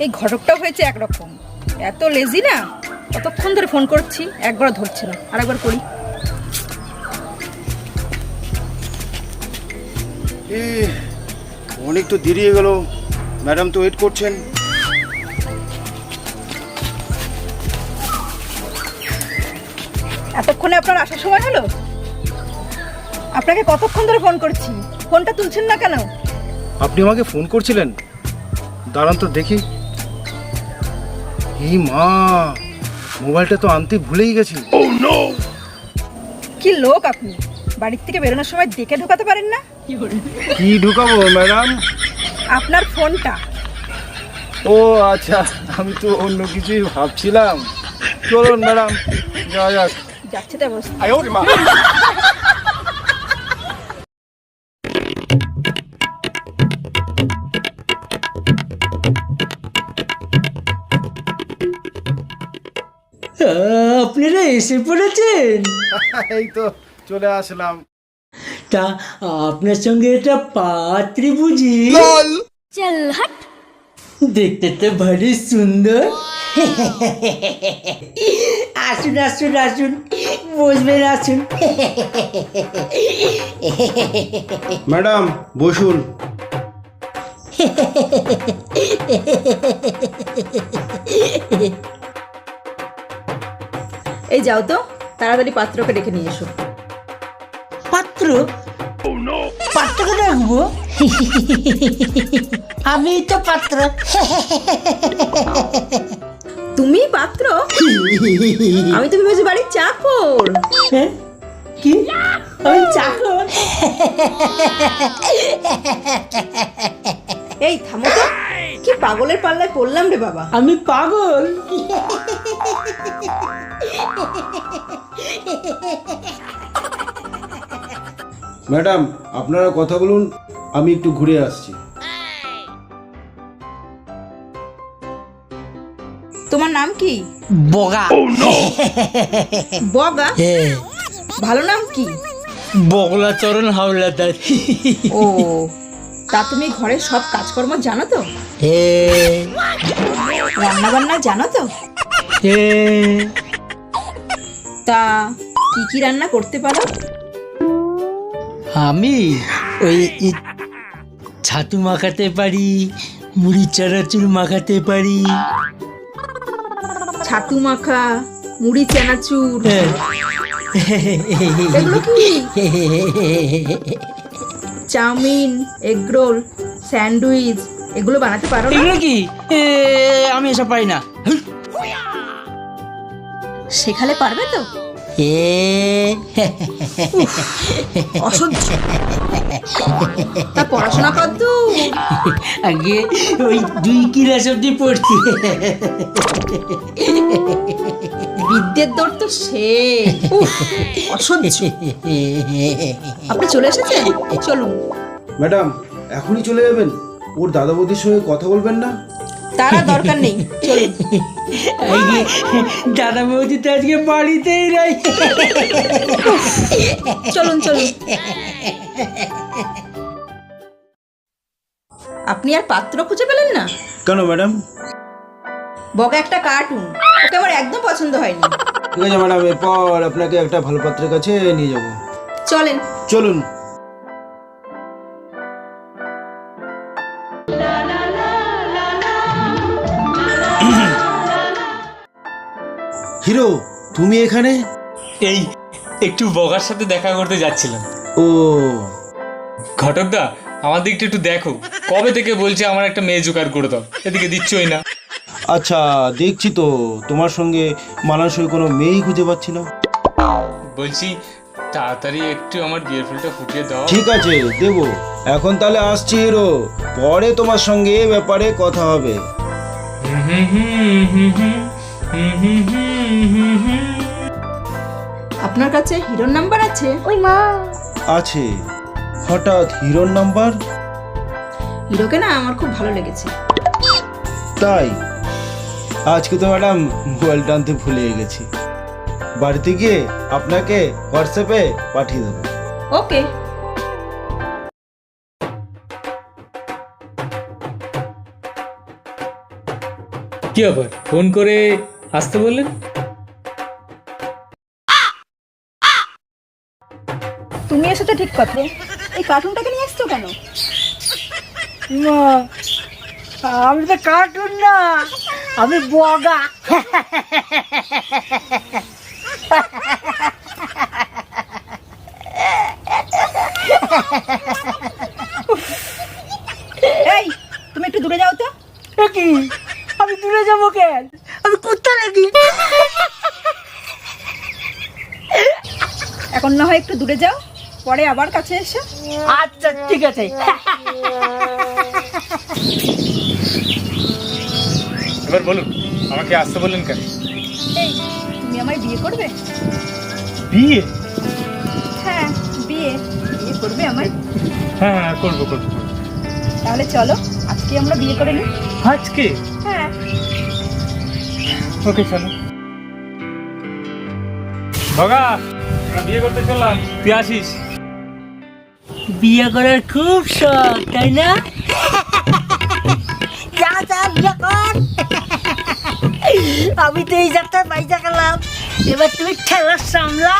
এই ঘটকটাও হয়েছে একরকম, এত লেজি না। কতক্ষণ ধরে ফোন করছি, একবার ধরছে না। আর একবার করি। অনেক তো দেরি হয়ে গেল, ম্যাডাম তো ওয়েট করছেন। এতক্ষণে আপনার আসার সময় হলো? আপনাকে কতক্ষণ ধরে ফোন করছি, ফোনটা তুলছেন না কেন? আপনি আমাকে ফোন করছিলেন? দাঁড়ান তো দেখি। এই মা, মোবাইলটা তো আনতে ভুলেই গেছি। কি লোক আপনি, বাড়ির থেকে বেরোনোর সময় দেখে ঢোকাতে পারেন না? কি ঢুকাবো ম্যাডাম? আপনার ফোনটা। ও আচ্ছা, আমি তো অন্য কিছুই ভাবছিলাম। চলুন ম্যাডাম, যাওয়া যাক। যাচ্ছে তাই বসে। আপনারা এসে পড়েছেন? এই তো চলে আসলাম। তা আপনার সঙ্গে এটা পাত্রী বুঝি? চল হাট। দেখতে তো ভারী সুন্দর। আসুন আসুন আসুন, বসবেন, আসুন। ম্যাডাম বসুন। এই যাও তো, তাড়াতাড়ি পাত্রকে ডেকে নিয়ে এসো। পাত্র? পাত্রকে রাখবো? আমি তো পাত্র। তুমি পাত্র? আমি তো ভেবেছি বাড়ির চাকর। হ্যাঁ? কি? আমি চাকর? এই থামো তো, কি পাগলের পাল্লায় পড়লাম রে বাবা। আমি পাগল? ম্যাডাম আপনারা কথা বলুন, আমি একটু ঘুরে আসছি। তোমার নাম কি? বগা। বগা? ভালো নাম কি? বগলা চরণ হাওলাদার। ও, তা তুমি ঘরের সব কাজকর্ম জানো তো? রান্না বান্না জানো তো? তা কি কি রান্না করতে পারো? আমি ওই ছাতু মাখাতে পারি, মুড়ি চানাচুর মাখাতে পারি। ছাতু মাখা, মুড়ি চানাচুর, এগুলো কি? চাউমিন, এগরোল, স্যান্ডউইচ, এগুলো বানাতে পারো না? এগুলো কি? আমি এসব পারি না। শেখালে পারবে তো? অসহ্য। তা পড়াশোনা করতো? আগে ওই 2 ক্লাস অব্দি পড়ছি। বিদ্যের দৌড় তো সে। অসহ্য। আপনি চলে এসেছেন, চলুন। ম্যাডাম এখনই চলে যাবেন? ওর দাদা বৌদির সঙ্গে কথা বলবেন না? তারা দরকার নেই, চলুন। আগে দাদা বৌদি তো আজকে বাড়িতেই নাই। চলুন চলুন। আপনি আর পাত্র খুঁজে পেলেন না? কেন ম্যাডাম? বগা একটা কার্টুন, ওকে আমার একদম পছন্দ হয়নি। ঠিক আছে ম্যাডাম, এরপর আপনাকে একটা ভালো পাত্রের কাছে নিয়ে যাব। চলেন। চলুন। হিরো, তুমি এখানে? এই একটু বগার সাথে দেখা করতে যাচ্ছিলাম। ও ঘটকদা, আমার দিকটা একটু দেখো। কবে থেকে বলছে আমার একটা মেয়ে জোগাড় করে দাও, এদিকে দিচ্ছই না। আচ্ছা, দেখছি তো তোমার সঙ্গে মানানসই কোনো মেয়েই খুঁজে পাচ্ছি না। বলছি তাড়াতাড়ি একটু আমার বিয়ের ফুলটা ফুটিয়ে দাও। ঠিক আছে, দেবো। এখন তাহলে আসছি হিরো, পরে তোমার সঙ্গে এ ব্যাপারে কথা হবে। আপনার কাছে হিরোর নাম্বার আছে? ওই মা আছে। হঠাৎ হিরোর নাম্বার? হিরোকে না আমার খুব ভালো লেগেছে। তাই? আজকে তো ম্যাডাম মোবাইলটা আনতে ভুলে গেছি। বাড়িতে গিয়ে আপনাকে হোয়াটসঅ্যাপে পাঠিয়ে দেবো। ওকে। কি ব্যাপার, ফোন করে আসতে বললেন? তুমি এসেছো ঠিক কথা, এই কার্টুনটাকে নিয়ে এসছো কেন? মা, আমি তো কার্টুন না, আমি বগা। এই তুমি একটু দূরে যাও তো। এ কি, আমি দূরে যাবো কেন? আমি কুত্তা নাকি? এখন না হয় একটু দূরে যাও, পরে আবার কাছে এসো। আচ্ছা ঠিক আছে। এবার বলুন, আমাকে আসতে বললেন কেন? এই তুমি আমায় বিয়ে করবে? বিয়ে? হ্যাঁ বিয়ে বিয়ে করবে আমায়? হ্যাঁ হ্যাঁ, করবো করবো। তাহলে চলো আজকে আমরা বিয়ে করে নিই। আজকে? হ্যাঁ ওকে চলো। বাবা, আমরা বিয়ে করতে চললাম, তুই আসিস? বিয়ে করার খুব শখ, তাই না? যা যা বিয়ে কর। আমি তো এই যাত্রায় বাইজা গেলাম, এবার তুমি খেলা সামলা।